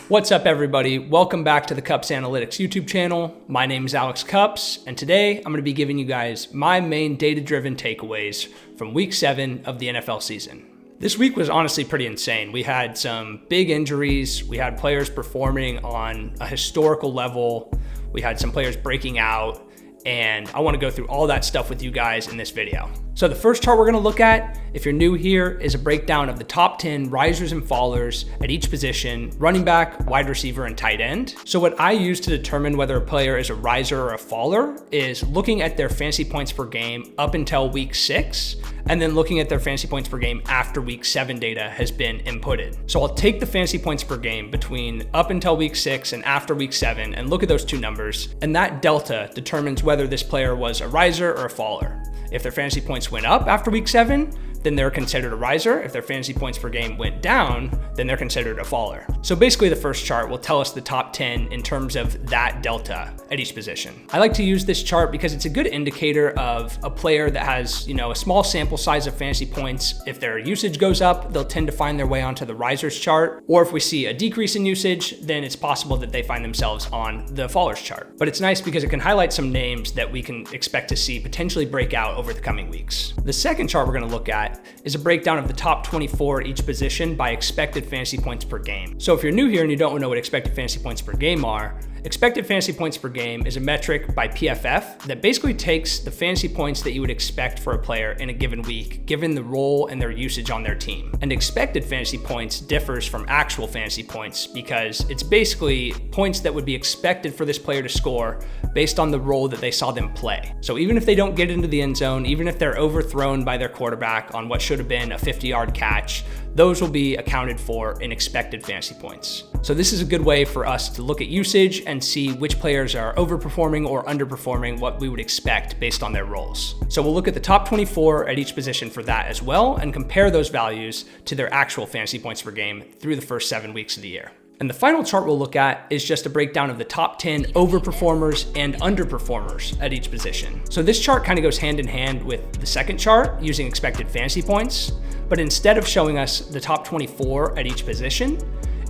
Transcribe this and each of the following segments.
What's up, everybody? Welcome back to the CUPPS Analytics YouTube channel. My name is Alex CUPPS, and today I'm going to be giving you guys my main data-driven takeaways from Week 7 of the NFL season. This week was honestly pretty insane. We had some big injuries. We had players performing on a historical level. We had some players breaking out, and I want to go through all that stuff with you guys in this video. So the first chart we're going to look at, if you're new here, is a breakdown of the top 10 risers and fallers at each position: running back, wide receiver, and tight end. So what I use to determine whether a player is a riser or a faller is looking at their fantasy points per game up until week 6, and then looking at their fantasy points per game after week 7 data has been inputted. So I'll take the fantasy points per game between up until week 6 and after week 7 and look at those two numbers, and that delta determines whether this player was a riser or a faller. If their fantasy points went up after week 7, then they're considered a riser. If their fantasy points per game went down, then they're considered a faller. So basically the first chart will tell us the top 10 in terms of that delta at each position. I like to use this chart because it's a good indicator of a player that has, a small sample size of fantasy points. If their usage goes up, they'll tend to find their way onto the risers chart. Or if we see a decrease in usage, then it's possible that they find themselves on the fallers chart. But it's nice because it can highlight some names that we can expect to see potentially break out over the coming weeks. The second chart we're going to look at is a breakdown of the top 24 at each position by expected fantasy points per game. So if you're new here and you don't know what expected fantasy points per game are, expected fantasy points per game is a metric by PFF that basically takes the fantasy points that you would expect for a player in a given week, given the role and their usage on their team. And expected fantasy points differs from actual fantasy points because it's basically points that would be expected for this player to score based on the role that they saw them play. So even if they don't get into the end zone, even if they're overthrown by their quarterback on what should have been a 50-yard catch, those will be accounted for in expected fantasy points. So this is a good way for us to look at usage and see which players are overperforming or underperforming what we would expect based on their roles. So we'll look at the top 24 at each position for that as well and compare those values to their actual fantasy points per game through the first 7 weeks of the year. And the final chart we'll look at is just a breakdown of the top 10 overperformers and underperformers at each position. So this chart kind of goes hand in hand with the second chart using expected fantasy points, but instead of showing us the top 24 at each position,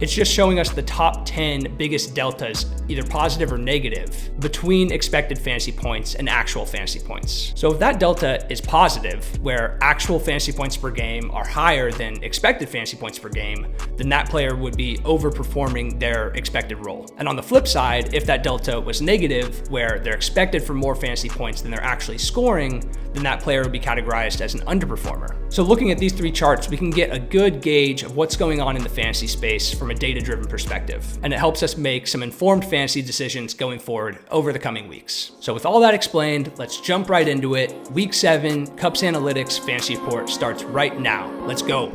it's just showing us the top 10 biggest deltas, either positive or negative, between expected fantasy points and actual fantasy points. So if that delta is positive, where actual fantasy points per game are higher than expected fantasy points per game, then that player would be overperforming their expected role. And on the flip side, if that delta was negative, where they're expected for more fantasy points than they're actually scoring, then that player would be categorized as an underperformer. So looking at these three charts, we can get a good gauge of what's going on in the fantasy space from a data-driven perspective, and it helps us make some informed fantasy decisions going forward over the coming weeks. So with all that explained, let's jump right into it. Week 7 CUPPS Analytics Fantasy Report starts right now. Let's go.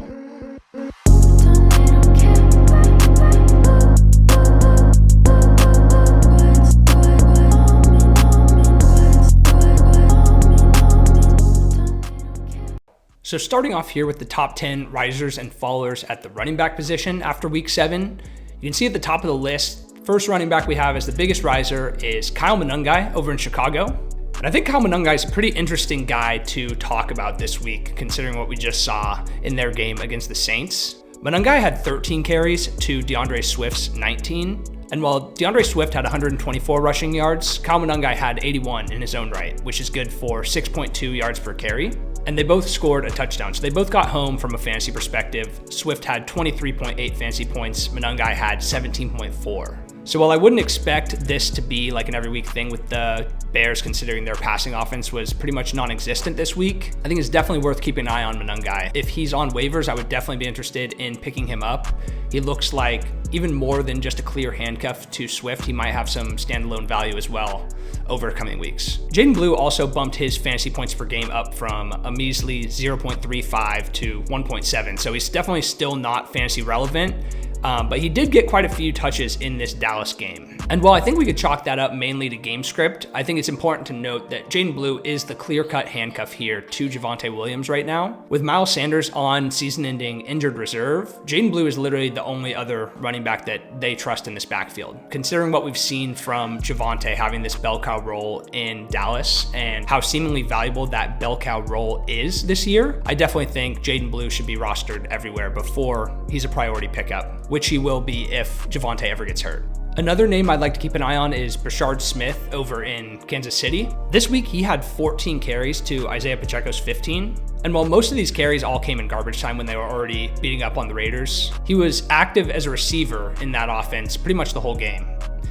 So starting off here with the top 10 risers and fallers at the running back position after week 7, you can see at the top of the list, first running back we have as the biggest riser is Kyle Monangai over in Chicago. And I think Kyle Monangai is a pretty interesting guy to talk about this week, considering what we just saw in their game against the Saints. Monangai had 13 carries to DeAndre Swift's 19. And while DeAndre Swift had 124 rushing yards, Kyle Monangai had 81 in his own right, which is good for 6.2 yards per carry. And they both scored a touchdown. So they both got home from a fantasy perspective. Swift had 23.8 fantasy points. Monangai had 17.4. So while I wouldn't expect this to be like an every week thing with the Bears, considering their passing offense was pretty much non-existent this week, I think it's definitely worth keeping an eye on Monangai. If he's on waivers, I would definitely be interested in picking him up. He looks like even more than just a clear handcuff to Swift, he might have some standalone value as well over coming weeks. Jaydon Blue also bumped his fantasy points per game up from a measly 0.35 to 1.7. So he's definitely still not fantasy relevant. But he did get quite a few touches in this Dallas game. And while I think we could chalk that up mainly to game script, I think it's important to note that Jaydon Blue is the clear-cut handcuff here to Javonte Williams right now. With Miles Sanders on season-ending injured reserve, Jaydon Blue is literally the only other running back that they trust in this backfield. Considering what we've seen from Javonte having this bell cow role in Dallas and how seemingly valuable that bell cow role is this year, I definitely think Jaydon Blue should be rostered everywhere before he's a priority pickup. which he will be if Javonte ever gets hurt. Another name I'd like to keep an eye on is Brashard Smith over in Kansas City. This week, he had 14 carries to Isaiah Pacheco's 15. And while most of these carries all came in garbage time when they were already beating up on the Raiders, he was active as a receiver in that offense pretty much the whole game.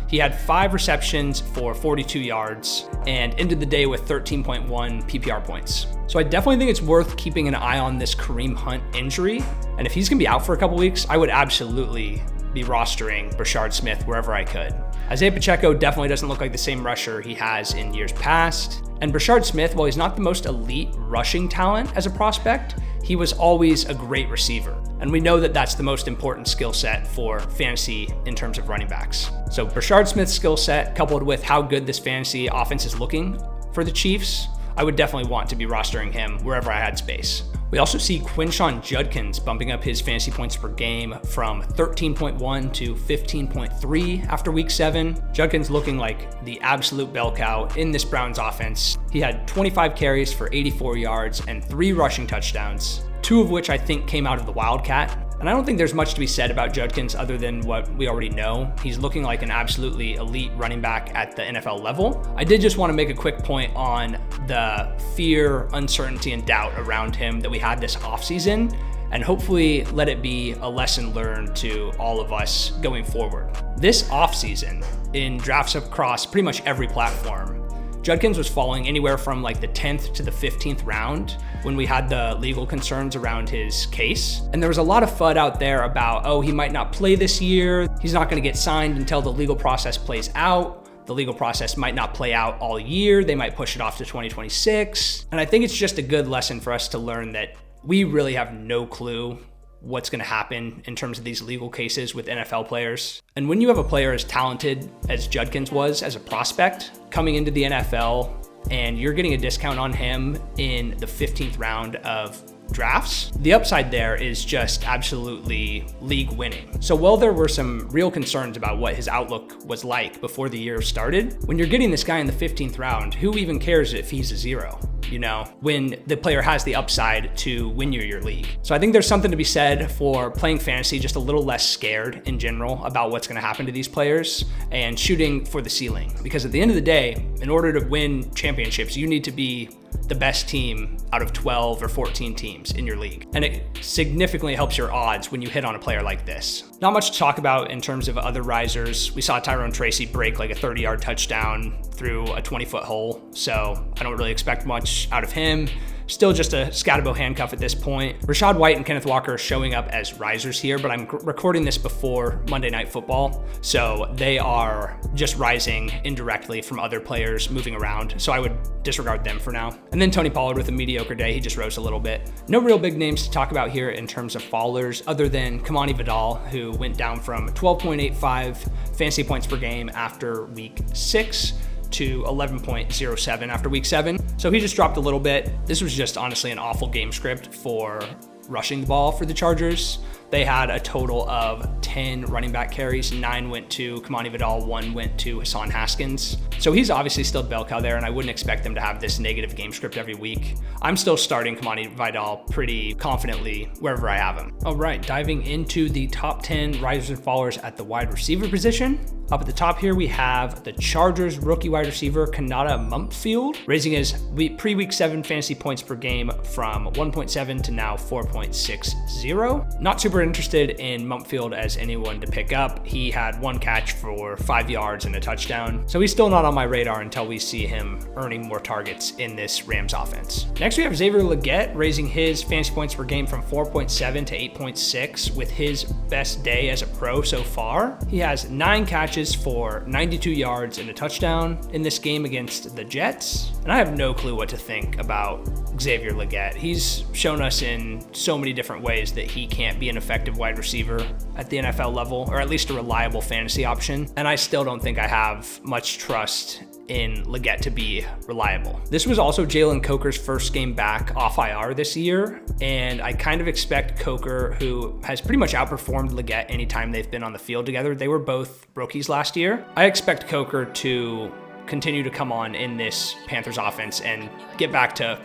He had 5 receptions for 42 yards and ended the day with 13.1 PPR points. So I definitely think it's worth keeping an eye on this Kareem Hunt injury. And if he's gonna be out for a couple weeks, I would absolutely be rostering Brashard Smith wherever I could. Isaiah Pacheco definitely doesn't look like the same rusher he has in years past. And Brashard Smith, while he's not the most elite rushing talent as a prospect, he was always a great receiver. And we know that that's the most important skill set for fantasy in terms of running backs. So Brashard Smith's skill set, coupled with how good this fantasy offense is looking for the Chiefs, I would definitely want to be rostering him wherever I had space. We also see Quinshon Judkins bumping up his fantasy points per game from 13.1 to 15.3 after week 7. Judkins looking like the absolute bell cow in this Browns offense. He had 25 carries for 84 yards and 3 rushing touchdowns, 2 of which I think came out of the Wildcat. And I don't think there's much to be said about Judkins other than what we already know. He's looking like an absolutely elite running back at the NFL level. I did just want to make a quick point on the fear, uncertainty, and doubt around him that we had this offseason, and hopefully let it be a lesson learned to all of us going forward. This offseason, in drafts across pretty much every platform, Judkins was falling anywhere from like the 10th to the 15th round when we had the legal concerns around his case. And there was a lot of FUD out there about, oh, he might not play this year. He's not going to get signed until the legal process plays out. The legal process might not play out all year. They might push it off to 2026. And I think it's just a good lesson for us to learn that we really have no clue what's going to happen in terms of these legal cases with NFL players. And when you have a player as talented as Judkins was as a prospect coming into the NFL, and you're getting a discount on him in the 15th round of drafts, the upside there is just absolutely league winning. So while there were some real concerns about what his outlook was like before the year started, when you're getting this guy in the 15th round, who even cares if he's a 0? You know, when the player has the upside to win you your league. So I think there's something to be said for playing fantasy just a little less scared in general about what's going to happen to these players and shooting for the ceiling. Because at the end of the day, in order to win championships, you need to be the best team out of 12 or 14 teams in your league. And it significantly helps your odds when you hit on a player like this. Not much to talk about in terms of other risers. We saw Tyrone Tracy break like a 30-yard touchdown through a 20-foot hole, so I don't really expect much out of him. Still just a Scatabo handcuff at this point. Rachaad White and Kenneth Walker are showing up as risers here, but I'm recording this before Monday Night Football, so they are just rising indirectly from other players moving around, so I would disregard them for now. And then Tony Pollard with a mediocre day, he just rose a little bit. No real big names to talk about here in terms of fallers, other than Kimani Vidal, who went down from 12.85 fantasy points per game after week 6 to 11.07 after week 7. So he just dropped a little bit. This was just honestly an awful game script for rushing the ball for the Chargers. They had a total of 10 running back carries. 9 went to Kimani Vidal, 1 went to Hassan Haskins. So he's obviously still bell cow there, and I wouldn't expect them to have this negative game script every week. I'm still starting Kimani Vidal pretty confidently wherever I have him. All right, diving into the top 10 risers and fallers at the wide receiver position. Up at the top here, we have the Chargers rookie wide receiver, Konata Mumpfield, raising his pre-week 7 fantasy points per game from 1.7 to now 4.60. Not super interested in Mumpfield as anyone to pick up. He had 1 catch for 5 yards and a touchdown, so he's still not on my radar until we see him earning more targets in this Rams offense. Next, we have Xavier Legette raising his fantasy points per game from 4.7 to 8.6 with his best day as a pro so far. He has 9 catches for 92 yards and a touchdown in this game against the Jets. And I have no clue what to think about Xavier Legette. He's shown us in so many different ways that he can't be an effective wide receiver at the NFL level, or at least a reliable fantasy option. And I still don't think I have much trust in Legette to be reliable. This was also Jalen Coker's first game back off IR this year, and I kind of expect Coker, who has pretty much outperformed Legette anytime they've been on the field together. They were both rookies last year. I expect Coker to continue to come on in this Panthers offense and get back to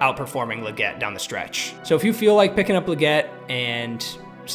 outperforming Legette down the stretch. So if you feel like picking up Legette and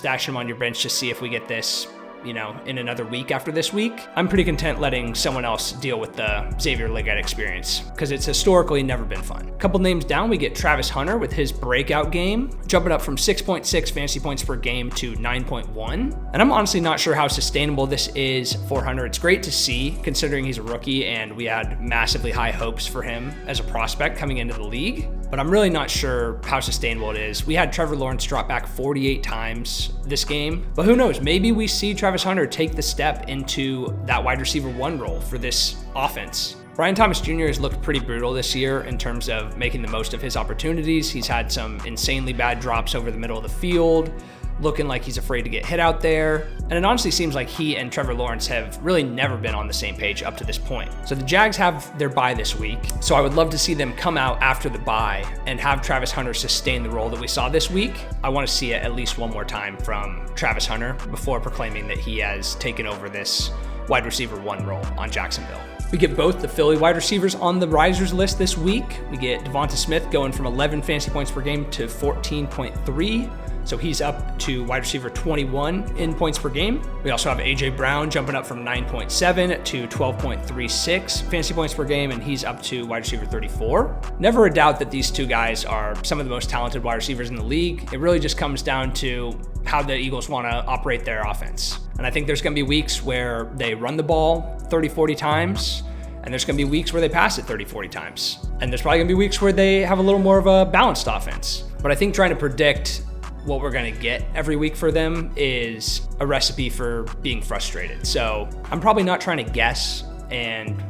stashing him on your bench to see if we get this, in another week after this week, I'm pretty content letting someone else deal with the Xavier Legette experience because it's historically never been fun. A couple names down, we get Travis Hunter with his breakout game, jumping up from 6.6 fantasy points per game to 9.1. And I'm honestly not sure how sustainable this is for Hunter. It's great to see considering he's a rookie and we had massively high hopes for him as a prospect coming into the league. But I'm really not sure how sustainable it is. We had Trevor Lawrence drop back 48 times this game, but who knows? Maybe we see Travis Hunter take the step into that wide receiver 1 role for this offense. Brian Thomas Jr. has looked pretty brutal this year in terms of making the most of his opportunities. He's had some insanely bad drops over the middle of the field, looking like he's afraid to get hit out there. And it honestly seems like he and Trevor Lawrence have really never been on the same page up to this point. So the Jags have their bye this week. So I would love to see them come out after the bye and have Travis Hunter sustain the role that we saw this week. I want to see it at least one more time from Travis Hunter before proclaiming that he has taken over this wide receiver 1 role on Jacksonville. We get both the Philly wide receivers on the risers list this week. We get Devonta Smith going from 11 fantasy points per game to 14.3. So he's up to wide receiver 21 in points per game. We also have AJ Brown jumping up from 9.7 to 12.36 fantasy points per game, and he's up to wide receiver 34. Never a doubt that these two guys are some of the most talented wide receivers in the league. It really just comes down to how the Eagles want to operate their offense. And I think there's going to be weeks where they run the ball 30, 40 times, and there's going to be weeks where they pass it 30, 40 times. And there's probably going to be weeks where they have a little more of a balanced offense. But I think trying to predict what we're going to get every week for them is a recipe for being frustrated. So I'm probably not trying to guess and,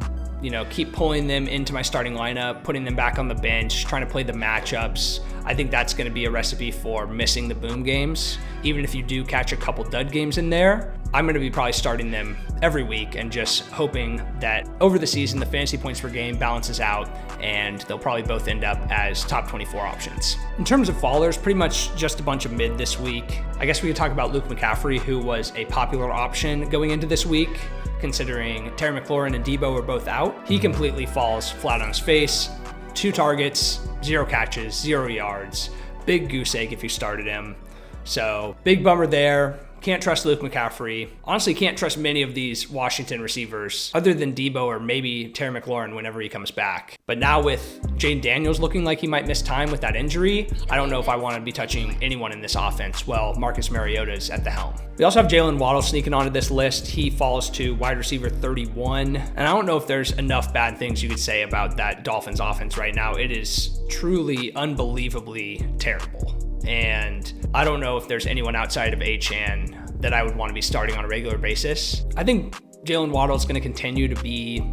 keep pulling them into my starting lineup, putting them back on the bench, trying to play the matchups. I think that's going to be a recipe for missing the boom games. Even if you do catch a couple dud games in there, I'm going to be probably starting them every week and just hoping that over the season, the fantasy points per game balances out and they'll probably both end up as top 24 options. In terms of fallers, pretty much just a bunch of mid this week. I guess we could talk about Luke McCaffrey, who was a popular option going into this week, considering Terry McLaurin and Debo were both out. He completely falls flat on his face. 2 targets, 0 catches, 0 yards. Big goose egg if you started him. So big bummer there. Can't trust Luke McCaffrey. Honestly, can't trust many of these Washington receivers other than Debo or maybe Terry McLaurin whenever he comes back. But now with Jaden Daniels looking like he might miss time with that injury, I don't know if I want to be touching anyone in this offense while Marcus Mariota's at the helm. We also have Jaylen Waddle sneaking onto this list. He falls to wide receiver 31. And I don't know if there's enough bad things you could say about that Dolphins offense right now. It is truly unbelievably terrible. And I don't know if there's anyone outside of Achane that I would want to be starting on a regular basis. I think Jaylen Waddle is going to continue to be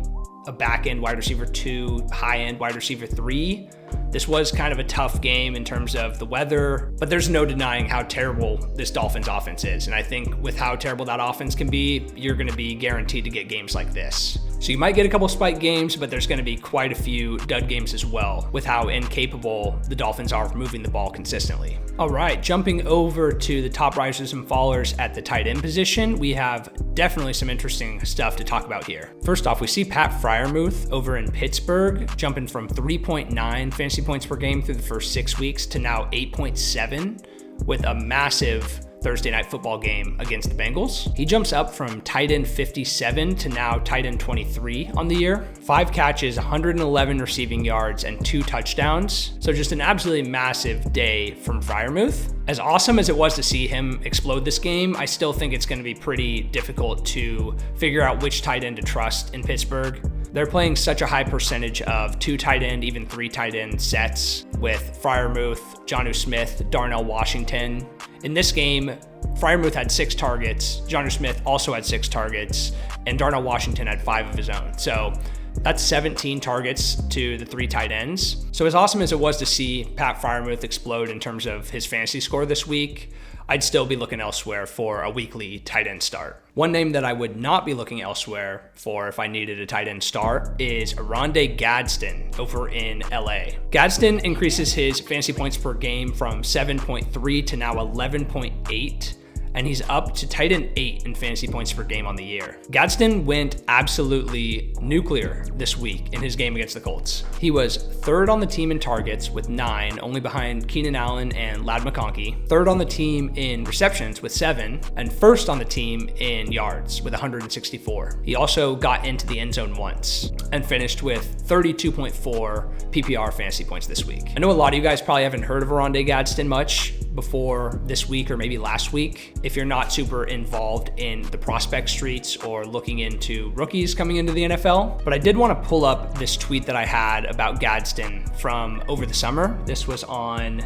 a back-end wide receiver 2, high-end wide receiver 3. This was kind of a tough game in terms of the weather, but there's no denying how terrible this Dolphins offense is. And I think with how terrible that offense can be, you're going to be guaranteed to get games like this. So you might get a couple spike games, but there's going to be quite a few dud games as well with how incapable the Dolphins are of moving the ball consistently. All right, jumping over to the top risers and fallers at the tight end position, we have definitely some interesting stuff to talk about here. First off, we see Pat Freiermuth over in Pittsburgh jumping from 3.9 fantasy points per game through the first 6 weeks to now 8.7 with a massive Thursday night football game against the Bengals. He jumps up from tight end 57 to now tight end 23 on the year. 5 catches, 111 receiving yards, and 2 touchdowns. So just an absolutely massive day from Freiermuth. As awesome as it was to see him explode this game, I still think it's going to be pretty difficult to figure out which tight end to trust in Pittsburgh. They're playing such a high percentage of 2 tight end, even 3 tight end sets with Freiermuth, Jonnu Smith, Darnell Washington. In this game, Freiermuth had 6 targets, Jonnu Smith also had 6 targets, and Darnell Washington had 5 of his own. So that's 17 targets to the 3 tight ends. So as awesome as it was to see Pat Freiermuth explode in terms of his fantasy score this week, I'd still be looking elsewhere for a weekly tight end start. One name that I would not be looking elsewhere for if I needed a tight end start is Oronde Gadsden over in LA. Gadsden increases his fantasy points per game from 7.3 to now 11.8 and he's up to tight end 8 in fantasy points per game on the year. Gadsden went absolutely nuclear this week in his game against the Colts. He was 3rd on the team in targets with 9, only behind Keenan Allen and Ladd McConkey, 3rd on the team in receptions with 7, and 1st on the team in yards with 164. He also got into the end zone once and finished with 32.4 PPR fantasy points this week. I know a lot of you guys probably haven't heard of Oronde Gadsden much before this week or maybe last week if you're not super involved in the prospect streets or looking into rookies coming into the NFL. But I did want to pull up this tweet that I had about Gadsden from over the summer. This was on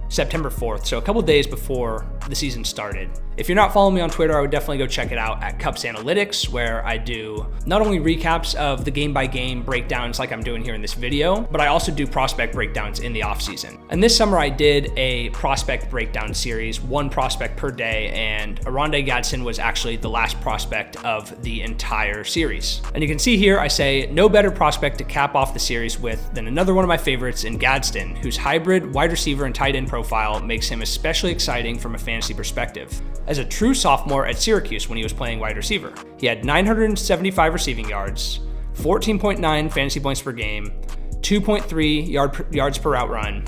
September 4th, so a couple days before the season started. If you're not following me on Twitter, I would definitely go check it out at CUPPS Analytics, where I do not only recaps of the game-by-game breakdowns like I'm doing here in this video, but I also do prospect breakdowns in the offseason. And this summer I did a prospect breakdown series, 1 prospect per day, and Oronde Gadsden was actually the last prospect of the entire series. And you can see here I say no better prospect to cap off the series with than another one of my favorites in Gadsden, whose hybrid wide receiver and tight end profile makes him especially exciting from a fantasy perspective. As a true sophomore at Syracuse when he was playing wide receiver, he had 975 receiving yards, 14.9 fantasy points per game, 2.3 yards per route run,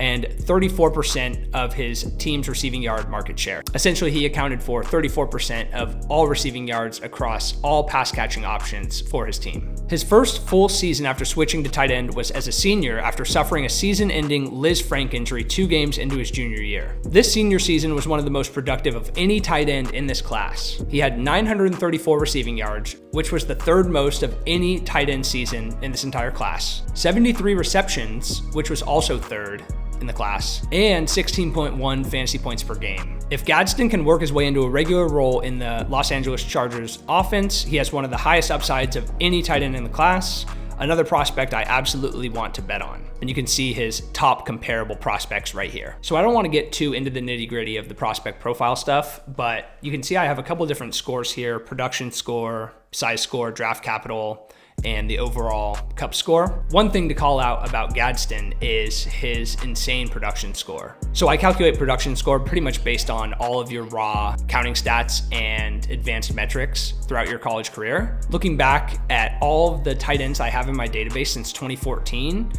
and 34% of his team's receiving yard market share. Essentially, he accounted for 34% of all receiving yards across all pass catching options for his team. His first full season after switching to tight end was as a senior after suffering a season-ending Liz Frank injury 2 games into his junior year. This senior season was one of the most productive of any tight end in this class. He had 934 receiving yards, which was the 3rd most of any tight end season in this entire class. 73 receptions, which was also 3rd in the class, and 16.1 fantasy points per game. If Gadsden can work his way into a regular role in the Los Angeles Chargers offense, he has one of the highest upsides of any tight end in the class, another prospect I absolutely want to bet on. And you can see his top comparable prospects right here. So I don't want to get too into the nitty-gritty of the prospect profile stuff, but you can see I have a couple different scores here: production score, size score, draft capital, and the overall CUPPS score. One thing to call out about Gadsden is his insane production score. So I calculate production score pretty much based on all of your raw counting stats and advanced metrics throughout your college career. Looking back at all of the tight ends I have in my database since 2014,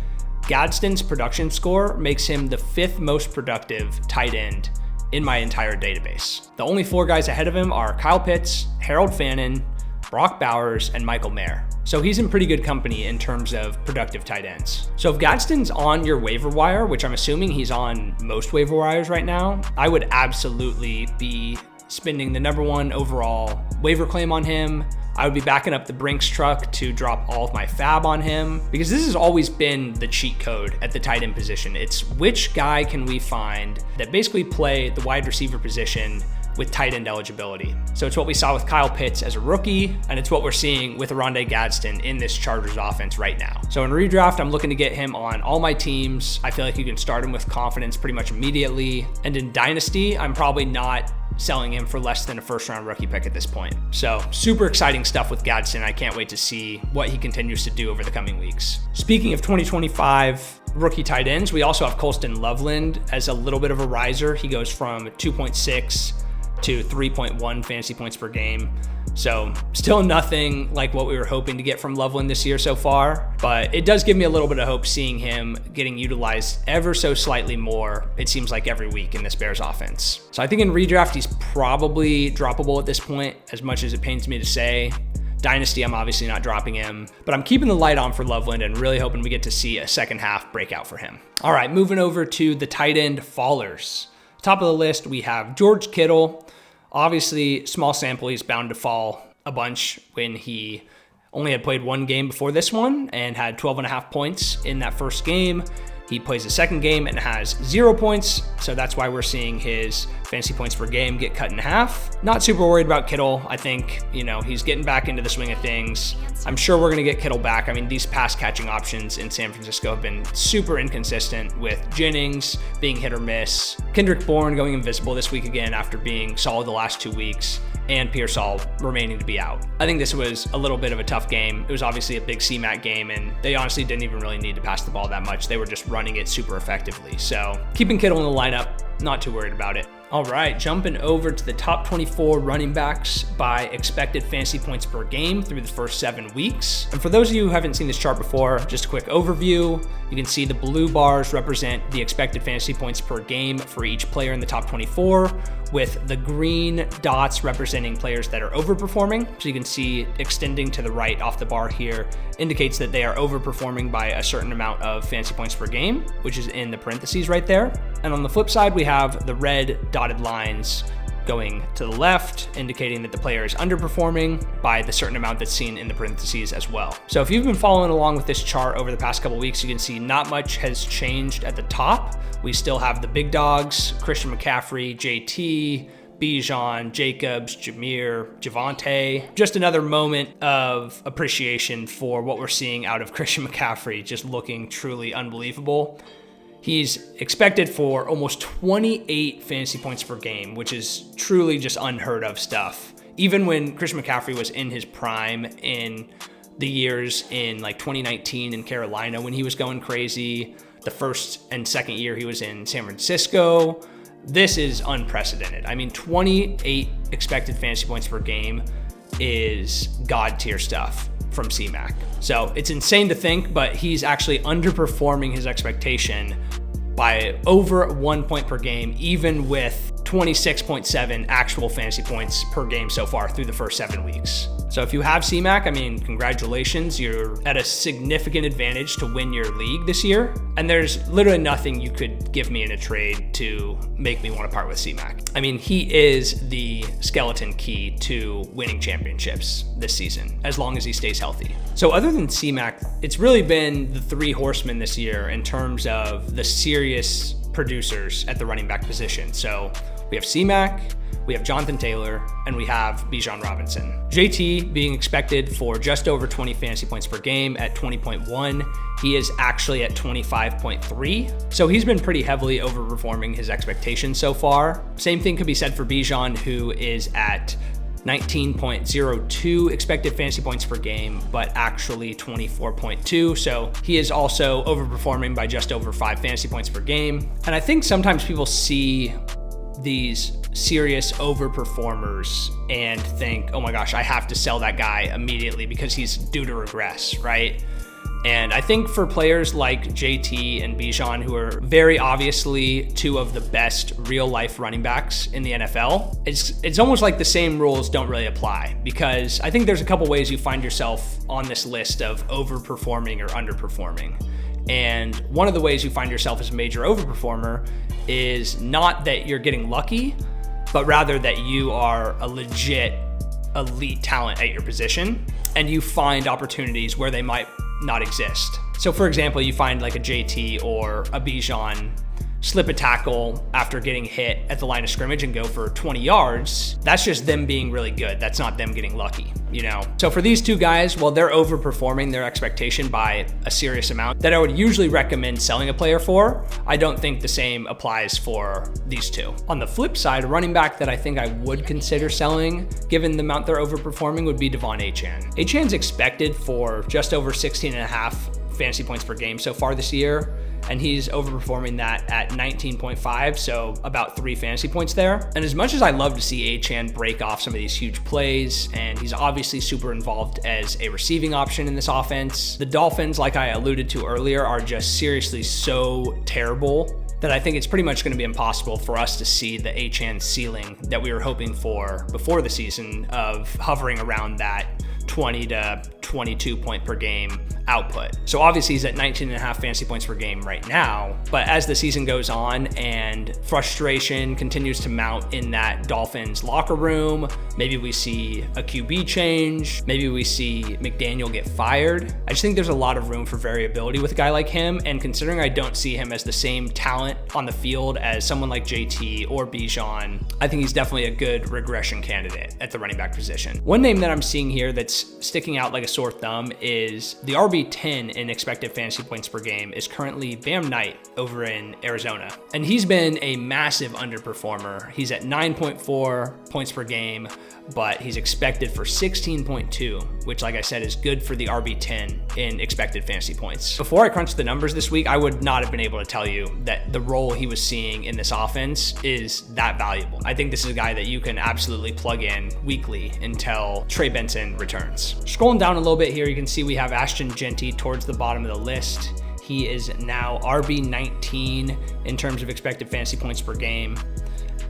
Gadsden's production score makes him the 5th most productive tight end in my entire database. The only 4 guys ahead of him are Kyle Pitts, Harold Fannin, Brock Bowers, and Michael Mayer. So he's in pretty good company in terms of productive tight ends. So if Gadsden's on your waiver wire, which I'm assuming he's on most waiver wires right now, I would absolutely be spending the #1 overall waiver claim on him. I would be backing up the Brinks truck to drop all of my fab on him, because this has always been the cheat code at the tight end position. It's which guy can we find that basically play the wide receiver position with tight end eligibility. So it's what we saw with Kyle Pitts as a rookie, and it's what we're seeing with Oronde Gadsden in this Chargers offense right now. So in redraft, I'm looking to get him on all my teams. I feel like you can start him with confidence pretty much immediately. And in Dynasty, I'm probably not selling him for less than a 1st-round rookie pick at this point. So super exciting stuff with Gadsden. I can't wait to see what he continues to do over the coming weeks. Speaking of 2025 rookie tight ends, we also have Colston Loveland as a little bit of a riser. He goes from 2.6 to 3.1 fantasy points per game. So still nothing like what we were hoping to get from Loveland this year so far, but it does give me a little bit of hope seeing him getting utilized ever so slightly more, it seems like every week in this Bears offense. So I think in redraft, he's probably droppable at this point, as much as it pains me to say. Dynasty, I'm obviously not dropping him, but I'm keeping the light on for Loveland and really hoping we get to see a second half breakout for him. All right, moving over to the tight end fallers. Top of the list, we have George Kittle. Obviously, small sample, he's bound to fall a bunch when he only had played 1 game before this one and had 12.5 points in that first game. He plays the second game and has 0 points, so that's why we're seeing his fantasy points per game get cut in half. Not super worried about Kittle. I think, he's getting back into the swing of things. I'm sure we're going to get Kittle back. I mean, these pass catching options in San Francisco have been super inconsistent, with Jennings being hit or miss, Kendrick Bourne going invisible this week again after being solid the last 2 weeks, and Pearsall remaining to be out. I think this was a little bit of a tough game. It was obviously a big CMAC game, and they honestly didn't even really need to pass the ball that much. They were just running it super effectively. So keeping Kittle in the lineup, not too worried about it. All right, jumping over to the top 24 running backs by expected fantasy points per game through the first 7 weeks. And for those of you who haven't seen this chart before, just a quick overview. You can see the blue bars represent the expected fantasy points per game for each player in the top 24, with the green dots representing players that are overperforming. So you can see extending to the right off the bar here indicates that they are overperforming by a certain amount of fantasy points per game, which is in the parentheses right there. And on the flip side, we have the red dotted lines going to the left, indicating that the player is underperforming by the certain amount that's seen in the parentheses as well. So if you've been following along with this chart over the past couple weeks, you can see not much has changed at the top. We still have the big dogs, Christian McCaffrey, JT, Bijan, Jacobs, Jameer, Javonte. Just another moment of appreciation for what we're seeing out of Christian McCaffrey, just looking truly unbelievable. He's expected for almost 28 fantasy points per game, which is truly just unheard of stuff. Even when Christian McCaffrey was in his prime in the years in like 2019 in Carolina, when he was going crazy, the first and second year he was in San Francisco, this is unprecedented. I mean, 28 expected fantasy points per game is God tier stuff from CMAC. So it's insane to think, but he's actually underperforming his expectation by over 1 point per game, even with 26.7 actual fantasy points per game so far through the first 7 weeks. So if you have CMAC, I mean, congratulations, you're at a significant advantage to win your league this year. And there's literally nothing you could give me in a trade to make me want to part with CMAC. I mean, he is the skeleton key to winning championships this season, as long as he stays healthy. So other than CMAC, it's really been the three horsemen this year in terms of the serious producers at the running back position. So we have CMAC, we have Jonathan Taylor, and we have Bijan Robinson. JT being expected for just over 20 fantasy points per game at 20.1. He is actually at 25.3. So he's been pretty heavily overperforming his expectations so far. Same thing could be said for Bijan, who is at 19.02 expected fantasy points per game, but actually 24.2. So he is also overperforming by just over 5 fantasy points per game. And I think sometimes people see these serious overperformers and think, oh my gosh, I have to sell that guy immediately because he's due to regress, right? And I think for players like JT and Bijan, who are very obviously two of the best real life running backs in the NFL, it's almost like the same rules don't really apply, because I think there's a couple ways you find yourself on this list of overperforming or underperforming. And one of the ways you find yourself as a major overperformer is not that you're getting lucky, but rather that you are a legit elite talent at your position and you find opportunities where they might not exist. So for example, you find like a JT or a Bijan slip a tackle after getting hit at the line of scrimmage and go for 20 yards. That's just them being really good. That's not them getting lucky, you know? So for these two guys, while they're overperforming their expectation by a serious amount that I would usually recommend selling a player for, I don't think the same applies for these two. On the flip side, a running back that I think I would consider selling, given the amount they're overperforming, would be Davante Adams. Achane's expected for just over 16.5 fantasy points per game so far this year, and he's overperforming that at 19.5, so about 3 fantasy points there. And as much as I love to see Achane break off some of these huge plays, and he's obviously super involved as a receiving option in this offense, the Dolphins, like I alluded to earlier, are just seriously so terrible that I think it's pretty much going to be impossible for us to see the Achane ceiling that we were hoping for before the season of hovering around that 20 to 22 point per game output. So obviously he's at 19.5 fantasy points per game right now, but as the season goes on and frustration continues to mount in that Dolphins locker room, maybe we see a QB change, maybe we see McDaniel get fired. I just think there's a lot of room for variability with a guy like him, and considering I don't see him as the same talent on the field as someone like JT or Bijan, I think he's definitely a good regression candidate at the running back position. One name that I'm seeing here that's sticking out like a sore thumb is the RB RB10 in expected fantasy points per game is currently Bam Knight over in Arizona. And he's been a massive underperformer. He's at 9.4 points per game, but he's expected for 16.2, which, like I said, is good for the RB10 in expected fantasy points. Before I crunched the numbers this week, I would not have been able to tell you that the role he was seeing in this offense is that valuable. I think this is a guy that you can absolutely plug in weekly until Trey Benson returns. Scrolling down a little bit here, you can see we have Ashton Jeanty towards the bottom of the list. He is now RB19 in terms of expected fantasy points per game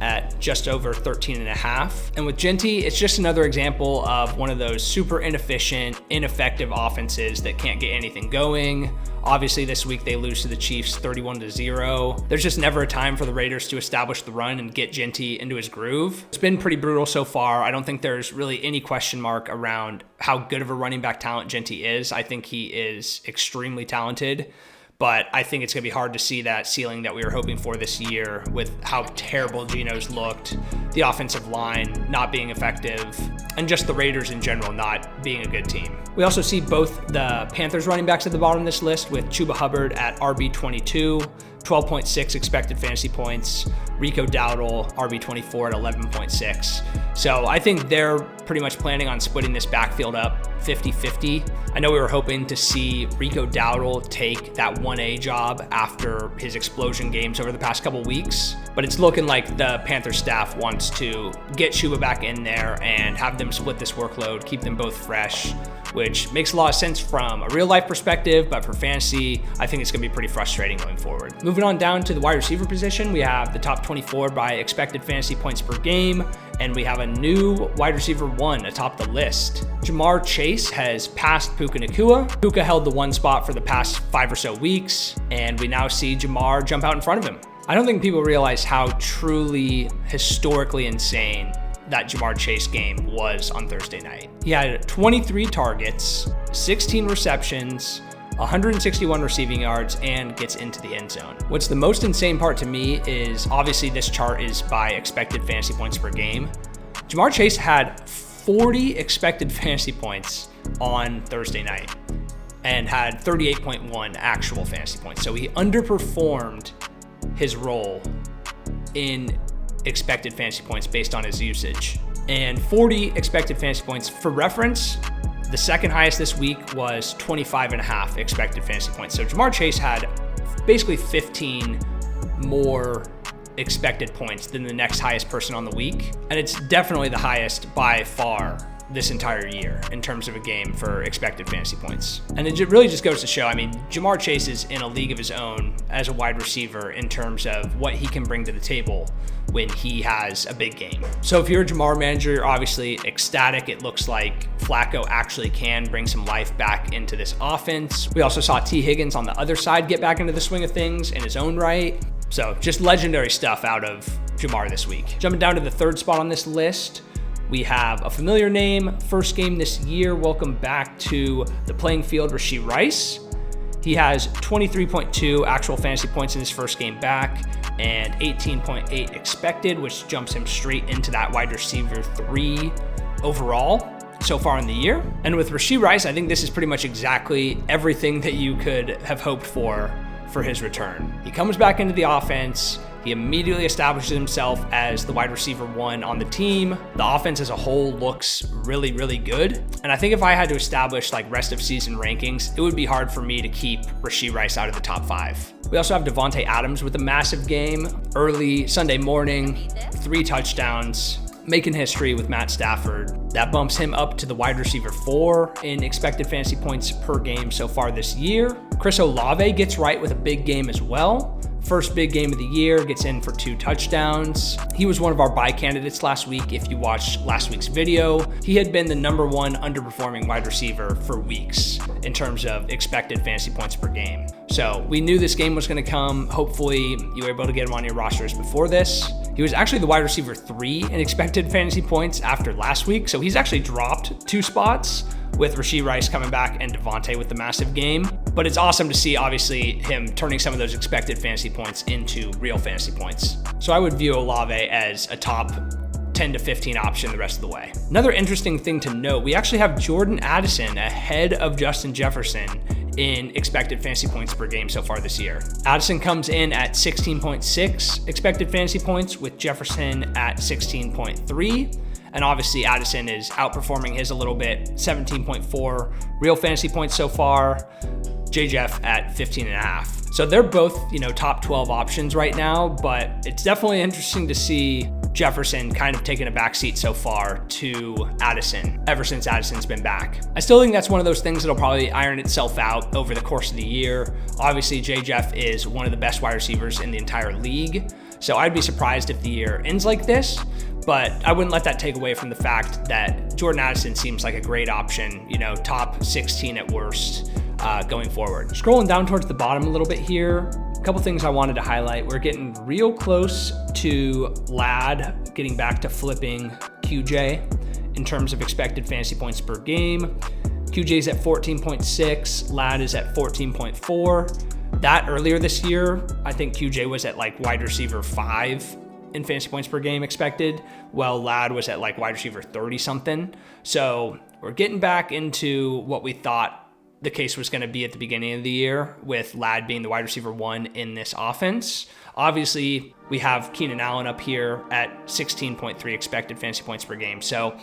at just over 13.5. And with Jeanty, it's just another example of one of those super inefficient, ineffective offenses that can't get anything going. Obviously this week they lose to the Chiefs 31-0. There's just never a time for the Raiders to establish the run and get Jeanty into his groove. It's been pretty brutal so far. I don't think there's really any question mark around how good of a running back talent Jeanty is. I think he is extremely talented, but I think it's going to be hard to see that ceiling that we were hoping for this year with how terrible Geno's looked, the offensive line not being effective, and just the Raiders in general not being a good team. We also see both the Panthers running backs at the bottom of this list with Chuba Hubbard at RB22, 12.6 expected fantasy points, Rico Dowdle, RB24 at 11.6. So I think they're pretty much planning on splitting this backfield up 50-50. I know we were hoping to see Rico Dowdle take that 1A job after his explosion games over the past couple weeks, but it's looking like the Panthers staff wants to get Chuba back in there and have them split this workload, keep them both fresh, which makes a lot of sense from a real life perspective, but for fantasy, I think it's gonna be pretty frustrating going forward. Moving on down to the wide receiver position, we have the top 24 by expected fantasy points per game, and we have a new wide receiver 1 atop the list. Ja'Marr Chase has passed Puka Nacua. Puka held the 1 spot for the past 5 or so weeks, and we now see Ja'Marr jump out in front of him. I don't think people realize how truly historically insane that Ja'Marr Chase game was on Thursday night. He had 23 targets, 16 receptions, 161 receiving yards, and gets into the end zone. What's the most insane part to me is obviously this chart is by expected fantasy points per game. Ja'Marr Chase had 40 expected fantasy points on Thursday night and had 38.1 actual fantasy points. So he underperformed his role in expected fantasy points based on his usage. And 40 expected fantasy points, for reference, the second highest this week was 25.5 expected fantasy points. So Ja'Marr Chase had basically 15 more expected points than the next highest person on the week. And it's definitely the highest by far this entire year in terms of a game for expected fantasy points. And it really just goes to show, I mean, Ja'Marr Chase is in a league of his own as a wide receiver in terms of what he can bring to the table when he has a big game. So if you're a Ja'Marr manager, you're obviously ecstatic. It looks like Flacco actually can bring some life back into this offense. We also saw T. Higgins on the other side get back into the swing of things in his own right. So just legendary stuff out of Ja'Marr this week. Jumping down to the third spot on this list, we have a familiar name, first game this year. Welcome back to the playing field, Rashee Rice. He has 23.2 actual fantasy points in his first game back and 18.8 expected, which jumps him straight into that wide receiver 3 overall so far in the year. And with Rashee Rice, I think this is pretty much exactly everything that you could have hoped for his return. He comes back into the offense. He immediately establishes himself as the wide receiver 1 on the team. The offense as a whole looks really, really good. And I think if I had to establish like rest of season rankings, it would be hard for me to keep Rashee Rice out of the top 5. We also have Davante Adams with a massive game early Sunday morning, 3 touchdowns, making history with Matt Stafford. That bumps him up to the wide receiver 4 in expected fantasy points per game so far this year. Chris Olave gets right with a big game as well. First big game of the year, gets in for 2 touchdowns. He was one of our buy candidates last week. If you watched last week's video, he had been the number 1 underperforming wide receiver for weeks in terms of expected fantasy points per game. So we knew this game was going to come. Hopefully you were able to get him on your rosters before this. He was actually the wide receiver 3 in expected fantasy points after last week. So he's actually dropped 2 spots with Rashee Rice coming back and Davante with the massive game. But it's awesome to see, obviously, him turning some of those expected fantasy points into real fantasy points. So I would view Olave as a top 10 to 15 option the rest of the way. Another interesting thing to note, we actually have Jordan Addison ahead of Justin Jefferson in expected fantasy points per game so far this year. Addison comes in at 16.6 expected fantasy points, with Jefferson at 16.3. And obviously Addison is outperforming his a little bit, 17.4 real fantasy points so far. Jeff at 15.5. So they're both, top 12 options right now, but it's definitely interesting to see Jefferson kind of taking a backseat so far to Addison ever since Addison's been back. I still think that's one of those things that'll probably iron itself out over the course of the year. Obviously, Jeff is one of the best wide receivers in the entire league, so I'd be surprised if the year ends like this, but I wouldn't let that take away from the fact that Jordan Addison seems like a great option, top 16 at worst going forward. Scrolling down towards the bottom a little bit here, a couple things I wanted to highlight. We're getting real close to Lad getting back to flipping QJ in terms of expected fantasy points per game. QJ's at 14.6, Lad is at 14.4. That earlier this year, I think QJ was at like wide receiver 5 in fantasy points per game expected, while Lad was at like wide receiver 30 something. So we're getting back into what we thought the case was going to be at the beginning of the year, with Lad being the wide receiver 1 in this offense. Obviously, we have Keenan Allen up here at 16.3 expected fantasy points per game. So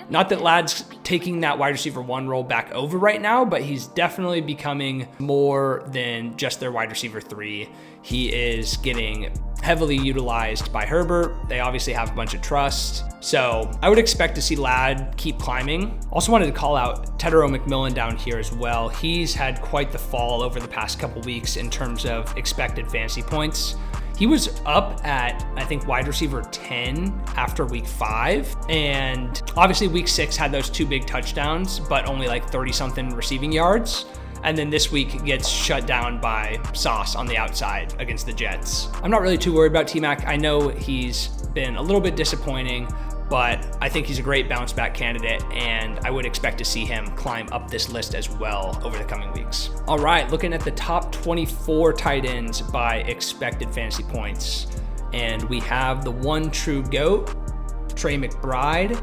not that Lad's taking that wide receiver 1 role back over right now, but he's definitely becoming more than just their wide receiver 3. He is getting heavily utilized by Herbert. They obviously have a bunch of trust. So I would expect to see Lad keep climbing. Also wanted to call out Tetairoa McMillan down here as well. He's had quite the fall over the past couple weeks in terms of expected fantasy points. He was up at, I think, wide receiver 10 after week 5. And obviously week 6 had those 2 big touchdowns, but only like 30 something receiving yards. And then this week gets shut down by Sauce on the outside against the Jets. I'm not really too worried about T-Mac. I know he's been a little bit disappointing, but I think he's a great bounce back candidate, and I would expect to see him climb up this list as well over the coming weeks. All right, looking at the top 24 tight ends by expected fantasy points, and we have the one true GOAT, Trey McBride,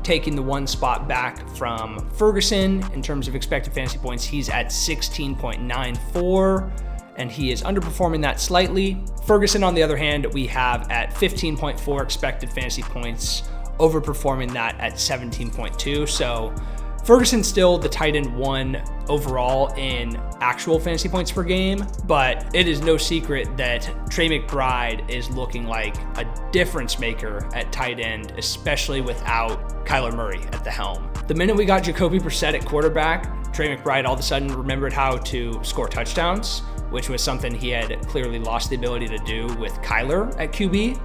taking the 1 spot back from Ferguson in terms of expected fantasy points. He's at 16.94, and he is underperforming that slightly. Ferguson, on the other hand, we have at 15.4 expected fantasy points, overperforming that at 17.2. So Ferguson's still the tight end 1 overall in actual fantasy points per game, but it is no secret that Trey McBride is looking like a difference maker at tight end, especially without Kyler Murray at the helm. The minute we got Jacoby Brissett at quarterback, Trey McBride all of a sudden remembered how to score touchdowns, which was something he had clearly lost the ability to do with Kyler at QB.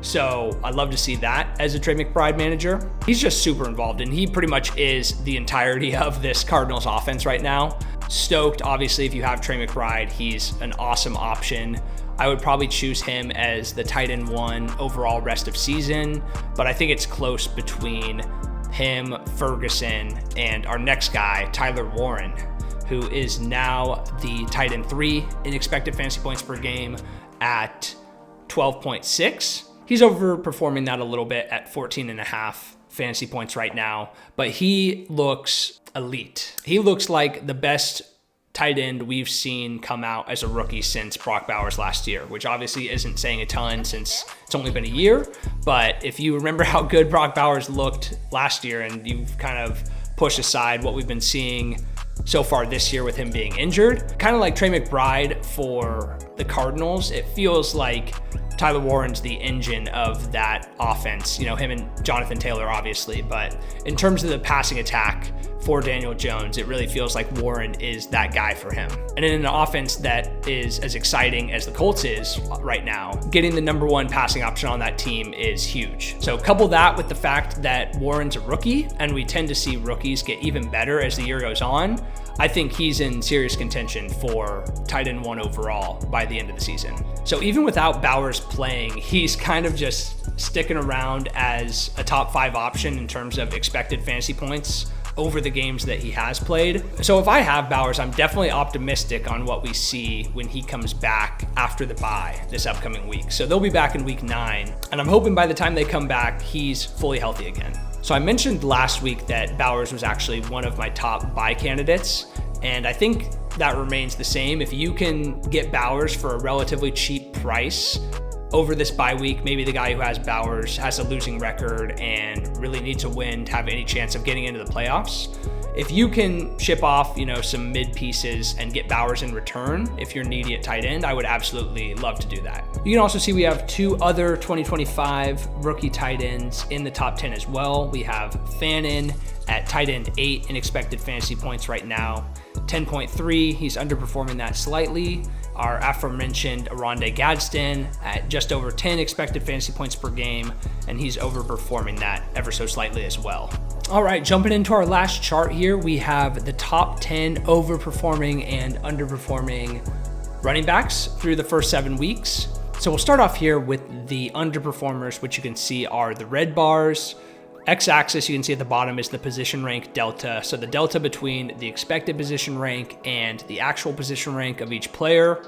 So I'd love to see that as a Trey McBride manager. He's just super involved, and he pretty much is the entirety of this Cardinals offense right now. Stoked, obviously, if you have Trey McBride, he's an awesome option. I would probably choose him as the tight end 1 overall rest of season, but I think it's close between him, Ferguson, and our next guy, Tyler Warren, who is now the tight end 3 in expected fantasy points per game at 12.6. He's overperforming that a little bit at 14.5 fantasy points right now, but he looks elite. He looks like the best tight end we've seen come out as a rookie since Brock Bowers last year, which obviously isn't saying a ton since it's only been a year. But if you remember how good Brock Bowers looked last year, and you've kind of pushed aside what we've been seeing so far this year with him being injured, kind of like Trey McBride for the Cardinals, it feels like Tyler Warren's the engine of that offense. Him and Jonathan Taylor, obviously, but in terms of the passing attack for Daniel Jones, it really feels like Warren is that guy for him. And in an offense that is as exciting as the Colts is right now, getting the number 1 passing option on that team is huge. So couple that with the fact that Warren's a rookie, and we tend to see rookies get even better as the year goes on, I think he's in serious contention for tight end 1 overall by the end of the season. So even without Bowers playing, he's kind of just sticking around as a top 5 option in terms of expected fantasy points over the games that he has played. So if I have Bowers, I'm definitely optimistic on what we see when he comes back after the bye this upcoming week. So they'll be back in week 9, and I'm hoping by the time they come back, he's fully healthy again. So I mentioned last week that Bowers was actually one of my top buy candidates, and I think that remains the same. If you can get Bowers for a relatively cheap price over this bye week, maybe the guy who has Bowers has a losing record and really needs a win to have any chance of getting into the playoffs. If you can ship off, some mid pieces and get Bowers in return, if you're needy at tight end, I would absolutely love to do that. You can also see we have 2 other 2025 rookie tight ends in the top 10 as well. We have Fannin at tight end 8 in expected fantasy points right now, 10.3. He's underperforming that slightly. Our aforementioned Oronde Gadsden at just over 10 expected fantasy points per game, and he's overperforming that ever so slightly as well. All right, jumping into our last chart here, we have the top 10 overperforming and underperforming running backs through the first 7 weeks. So we'll start off here with the underperformers, which you can see are the red bars. X-axis, you can see at the bottom, is the position rank delta. So the delta between the expected position rank and the actual position rank of each player.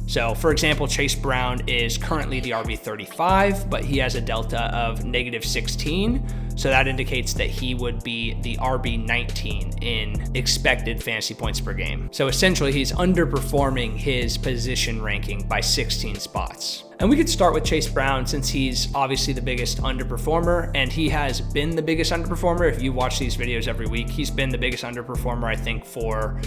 So for example, Chase Brown is currently the RB 35, but he has a delta of -16. So that indicates that he would be the RB 19 in expected fantasy points per game. So essentially he's underperforming his position ranking by 16 spots. And we could start with Chase Brown since he's obviously the biggest underperformer, and he has been the biggest underperformer. If you watch these videos every week, he's been the biggest underperformer, I think, for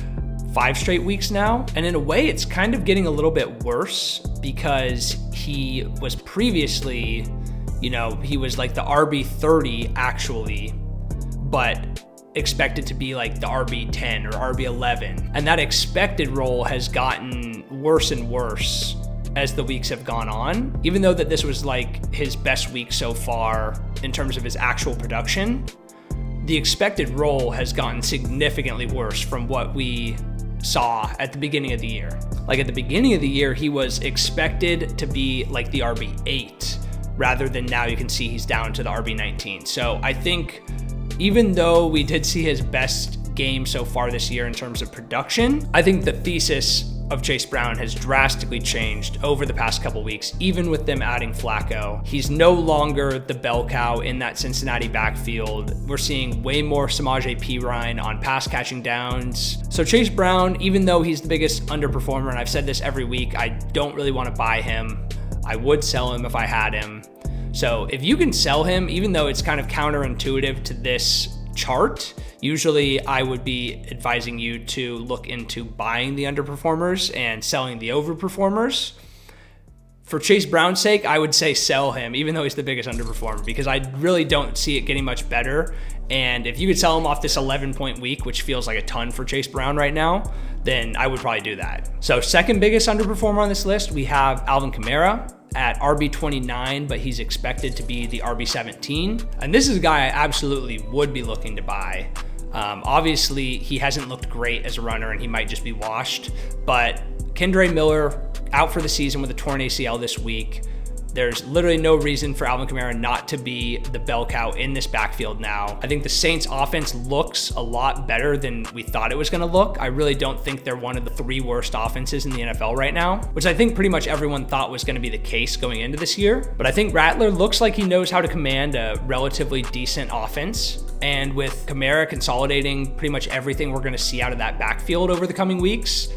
5 straight weeks now. And in a way, it's kind of getting a little bit worse because he was previously, he was like the RB 30 actually, but expected to be like the RB 10 or RB 11. And that expected role has gotten worse and worse as the weeks have gone on. Even though that this was like his best week so far in terms of his actual production, the expected role has gotten significantly worse from what we saw at the beginning of the year. Like at the beginning of the year, he was expected to be like the RB 8, rather than now you can see he's down to the RB 19. So I think even though we did see his best game so far this year in terms of production, I think the thesis of Chase Brown has drastically changed over the past couple weeks, even with them adding Flacco. He's no longer the bell cow in that Cincinnati backfield. We're seeing way more Samaje Perine on pass catching downs. So Chase Brown, even though he's the biggest underperformer, and I've said this every week, I don't really want to buy him. I would sell him if I had him. So if you can sell him, even though it's kind of counterintuitive to this chart, usually I would be advising you to look into buying the underperformers and selling the overperformers. For Chase Brown's sake, I would say sell him, even though he's the biggest underperformer, because I really don't see it getting much better. And if you could sell him off this 11-point week, which feels like a ton for Chase Brown right now, then I would probably do that. So second biggest underperformer on this list, we have Alvin Kamara at RB 29, but he's expected to be the RB 17. And this is a guy I absolutely would be looking to buy. Obviously, he hasn't looked great as a runner and he might just be washed, but Kendre Miller out for the season with a torn ACL this week. There's literally no reason for Alvin Kamara not to be the bell cow in this backfield now. I think the Saints offense looks a lot better than we thought it was going to look. I really don't think they're one of the 3 worst offenses in the NFL right now, which I think pretty much everyone thought was going to be the case going into this year. But I think Rattler looks like he knows how to command a relatively decent offense. And with Kamara consolidating pretty much everything we're going to see out of that backfield over the coming weeks,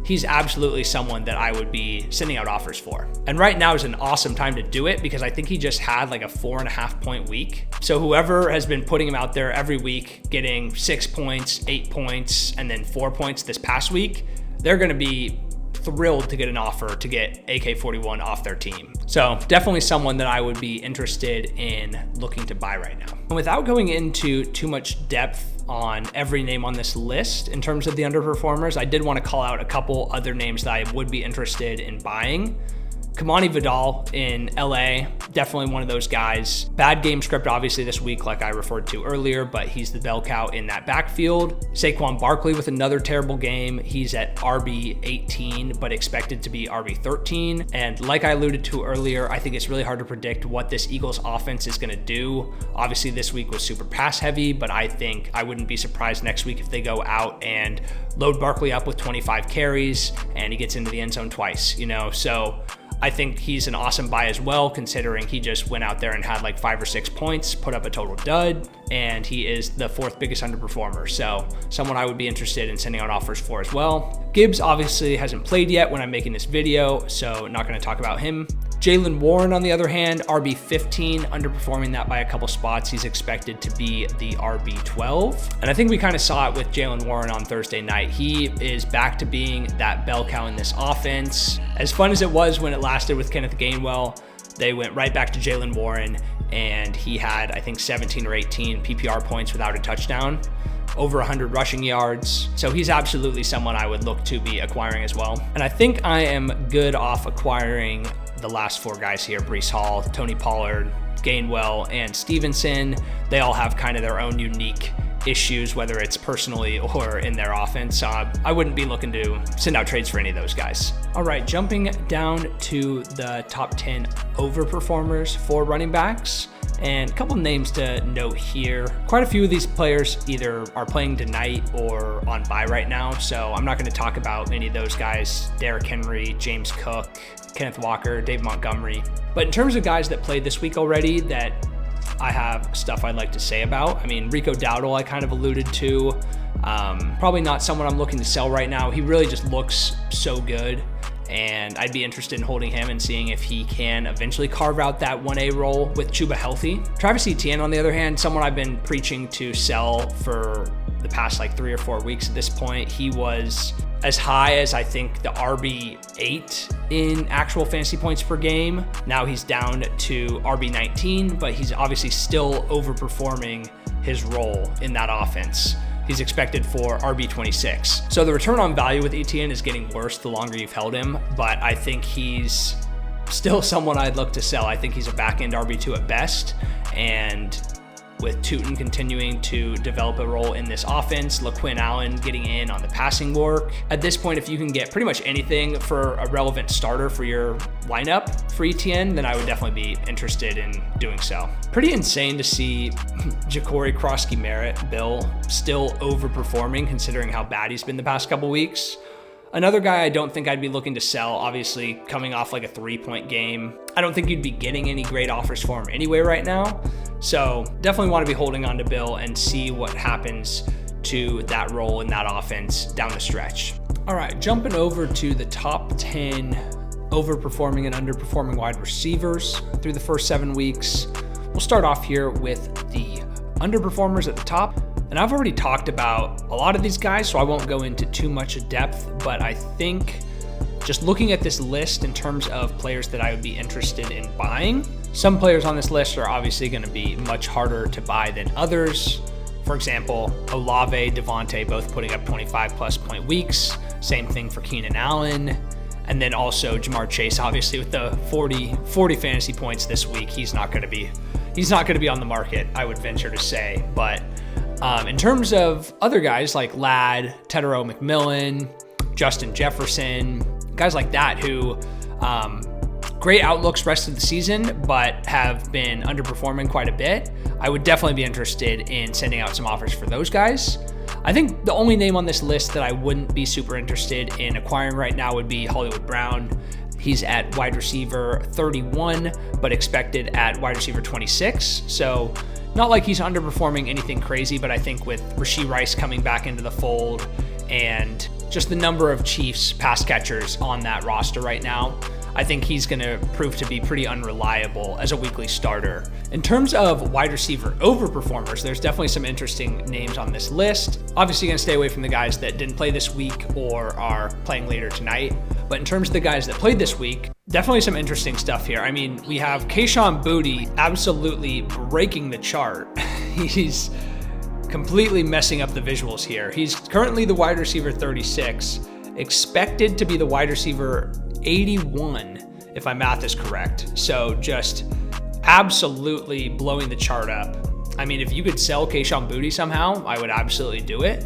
he's absolutely someone that I would be sending out offers for. And right now is an awesome time to do it because I think he just had like a 4.5-point week. So whoever has been putting him out there every week, getting 6 points, 8 points, and then 4 points this past week, they're going to be thrilled to get an offer to get AK-41 off their team. So definitely someone that I would be interested in looking to buy right now. And without going into too much depth on every name on this list in terms of the underperformers, I did want to call out a couple other names that I would be interested in buying. Kimani Vidal in LA, definitely one of those guys. Bad game script obviously this week like I referred to earlier, but he's the bell cow in that backfield. Saquon Barkley with another terrible game. He's at RB 18, but expected to be RB 13. And like I alluded to earlier, I think it's really hard to predict what this Eagles offense is going to do. Obviously this week was super pass heavy, but I think I wouldn't be surprised next week if they go out and load Barkley up with 25 carries and he gets into the end zone twice, So I think he's an awesome buy as well, considering he just went out there and had like 5 or 6 points, put up a total dud, and he is the 4th biggest underperformer. So someone I would be interested in sending out offers for as well. Gibbs obviously hasn't played yet when I'm making this video, so not going to talk about him. Jaylen Warren, on the other hand, RB 15, underperforming that by a couple spots. He's expected to be the RB 12. And I think we kind of saw it with Jaylen Warren on Thursday night. He is back to being that bell cow in this offense. As fun as it was when it lasted with Kenneth Gainwell, they went right back to Jaylen Warren, and he had, I think, 17 or 18 PPR points without a touchdown, over 100 rushing yards. So he's absolutely someone I would look to be acquiring as well. And I think I am good off acquiring the last 4 guys here: Breece Hall, Tony Pollard, Gainwell, and Stevenson. They all have kind of their own unique issues, whether it's personally or in their offense. So I wouldn't be looking to send out trades for any of those guys. All right, jumping down to the top 10 overperformers for running backs. And a couple names to note here. Quite a few of these players either are playing tonight or on bye right now, so I'm not going to talk about any of those guys: Derrick Henry, James Cook, Kenneth Walker, Dave Montgomery. But in terms of guys that played this week already that I have stuff I'd like to say about, I mean, Rico Dowdle I kind of alluded to. Probably not someone I'm looking to sell right now. He really just looks so good, and I'd be interested in holding him and seeing if he can eventually carve out that 1A role with Chuba healthy. Travis Etienne, on the other hand, someone I've been preaching to sell for the past like 3 or 4 weeks at this point. He was as high as I think the RB 8 in actual fantasy points per game. Now he's down to RB 19, but he's obviously still overperforming his role in that offense. He's expected for RB 26. So the return on value with Etienne is getting worse the longer you've held him, but I think he's still someone I'd look to sell. I think he's a back-end RB2 at best, and with Tootin continuing to develop a role in this offense, LaQuinn Allen getting in on the passing work. At this point, if you can get pretty much anything for a relevant starter for your lineup for Etienne, then I would definitely be interested in doing so. Pretty insane to see Jacory Croskey-Merritt, Bill, still overperforming considering how bad he's been the past couple weeks. Another guy I don't think I'd be looking to sell, obviously coming off like a 3-point game. I don't think you'd be getting any great offers for him anyway right now. So definitely want to be holding on to Bill and see what happens to that role in that offense down the stretch. All right, jumping over to the top 10 overperforming and underperforming wide receivers through the first 7 weeks. We'll start off here with the underperformers at the top. And I've already talked about a lot of these guys, so I won't go into too much depth, but I think just looking at this list in terms of players that I would be interested in buying, some players on this list are obviously going to be much harder to buy than others. For example, Olave, Davante, both putting up 25+ point weeks. Same thing for Keenan Allen. And then also Jamar Chase, obviously with the 40 fantasy points this week, he's not going to be on the market, I would venture to say. But in terms of other guys like Ladd, Tetairoa McMillan, Justin Jefferson, guys like that who great outlooks rest of the season, but have been underperforming quite a bit, I would definitely be interested in sending out some offers for those guys. I think the only name on this list that I wouldn't be super interested in acquiring right now would be Hollywood Brown. He's at wide receiver 31, but expected at wide receiver 26. So not like he's underperforming anything crazy, but I think with Rashee Rice coming back into the fold and just the number of Chiefs pass catchers on that roster right now, I think he's going to prove to be pretty unreliable as a weekly starter. In terms of wide receiver overperformers, there's definitely some interesting names on this list. Obviously going to stay away from the guys that didn't play this week or are playing later tonight. But in terms of the guys that played this week, definitely some interesting stuff here. I mean, we have Kayshon Boutte absolutely breaking the chart. He's completely messing up the visuals here. He's currently the wide receiver 36, expected to be the wide receiver 81, if my math is correct. So just absolutely blowing the chart up. I mean, if you could sell Kayshon Boutte somehow, I would absolutely do it.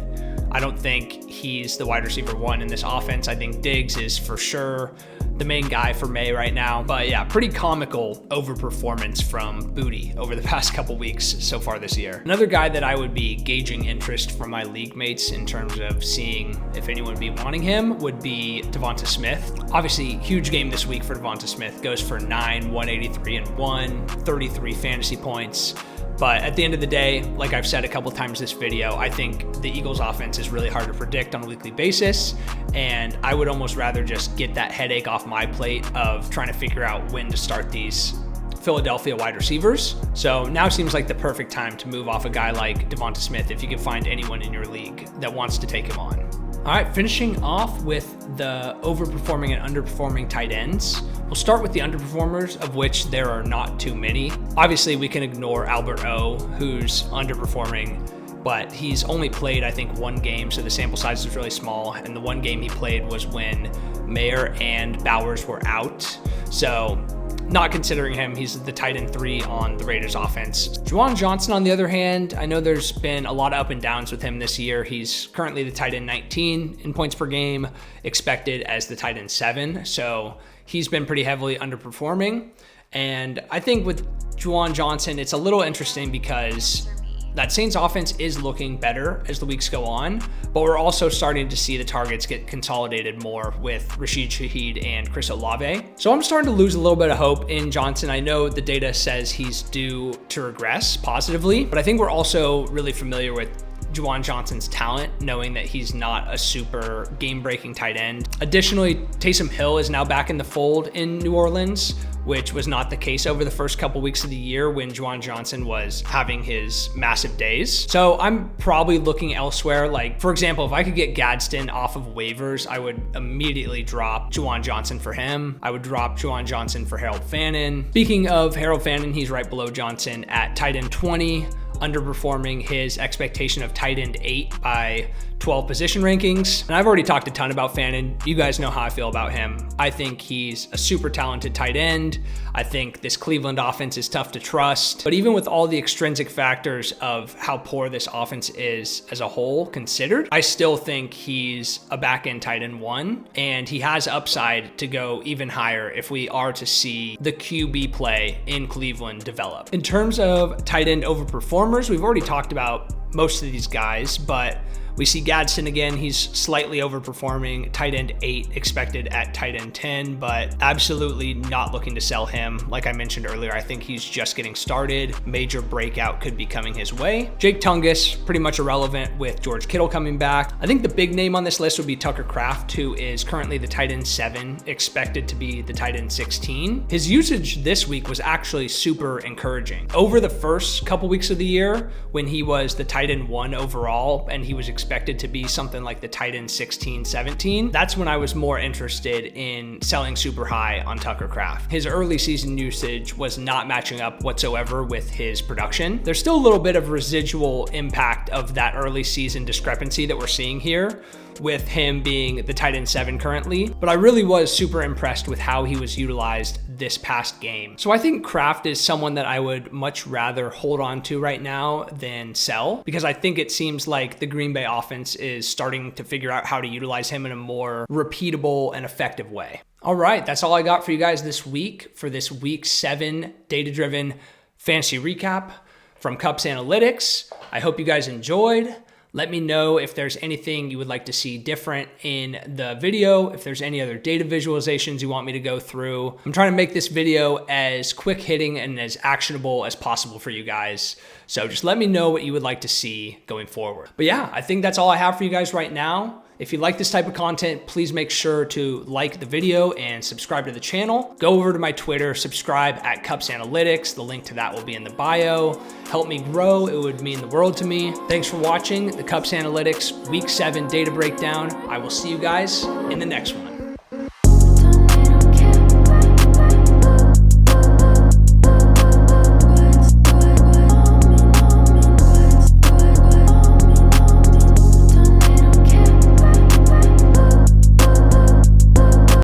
I don't think he's the wide receiver 1 in this offense. I think Diggs is for sure the main guy for May right now. But yeah, pretty comical overperformance from Boutte over the past couple weeks so far this year. Another guy that I would be gauging interest from my league mates in terms of seeing if anyone would be wanting him would be Davante Smith. Obviously, huge game this week for Davante Smith. Goes for 9, 183 and 1, 33 fantasy points. But at the end of the day, like I've said a couple times this video, I think the Eagles offense is really hard to predict on a weekly basis. And I would almost rather just get that headache off my plate of trying to figure out when to start these Philadelphia wide receivers. So now seems like the perfect time to move off a guy like Davante Smith if you can find anyone in your league that wants to take him on. All right, finishing off with the overperforming and underperforming tight ends. We'll start with the underperformers, of which there are not too many. Obviously, we can ignore Albert O, who's underperforming, but he's only played, I think, 1 game, so the sample size is really small. And the 1 game he played was when Mayer and Bowers were out. So not considering him, he's the tight end 3 on the Raiders offense. Juwan Johnson, on the other hand, I know there's been a lot of up and downs with him this year. He's currently the tight end 19 in points per game, expected as the tight end 7. So he's been pretty heavily underperforming. And I think with Juwan Johnson, it's a little interesting because that Saints offense is looking better as the weeks go on, but we're also starting to see the targets get consolidated more with Rashid Shaheed and Chris Olave. So I'm starting to lose a little bit of hope in Johnson. I know the data says he's due to regress positively, but I think we're also really familiar with Juwan Johnson's talent, knowing that he's not a super game-breaking tight end. Additionally, Taysom Hill is now back in the fold in New Orleans, which was not the case over the first couple weeks of the year when Juwan Johnson was having his massive days. So I'm probably looking elsewhere. Like, for example, if I could get Gadsden off of waivers, I would immediately drop Juwan Johnson for him. I would drop Juwan Johnson for Harold Fannin. Speaking of Harold Fannin, he's right below Johnson at tight end 20. Underperforming his expectation of tight end 8 by 12 position rankings. And I've already talked a ton about Fannin. You guys know how I feel about him. I think he's a super talented tight end. I think this Cleveland offense is tough to trust. But even with all the extrinsic factors of how poor this offense is as a whole considered, I still think he's a back-end tight end 1, and he has upside to go even higher if we are to see the QB play in Cleveland develop. In terms of tight end overperformers, we've already talked about most of these guys, but we see Gadsden again, he's slightly overperforming, tight end 8 expected at tight end 10, but absolutely not looking to sell him. Like I mentioned earlier, I think he's just getting started. Major breakout could be coming his way. Jake Tungus, pretty much irrelevant with George Kittle coming back. I think the big name on this list would be Tucker Kraft, who is currently the tight end 7, expected to be the tight end 16. His usage this week was actually super encouraging. Over the first couple weeks of the year, when he was the tight end 1 overall, and he was expected to be something like the tight end 16, 17, that's when I was more interested in selling super high on Tucker Kraft. His early season usage was not matching up whatsoever with his production. There's still a little bit of residual impact of that early season discrepancy that we're seeing here, with him being the tight end 7 currently, but I really was super impressed with how he was utilized this past game. So I think Kraft is someone that I would much rather hold on to right now than sell, because I think it seems like the Green Bay offense is starting to figure out how to utilize him in a more repeatable and effective way. All right, that's all I got for you guys this week for this week 7 data-driven fantasy recap from CUPPS Analytics. I hope you guys enjoyed. Let me know if there's anything you would like to see different in the video, if there's any other data visualizations you want me to go through. I'm trying to make this video as quick hitting and as actionable as possible for you guys. So just let me know what you would like to see going forward. But yeah, I think that's all I have for you guys right now. If you like this type of content, please make sure to like the video and subscribe to the channel. Go over to my Twitter, subscribe at CUPPS Analytics. The link to that will be in the bio. Help me grow, it would mean the world to me. Thanks for watching the CUPPS Analytics Week 7 Data Breakdown. I will see you guys in the next one.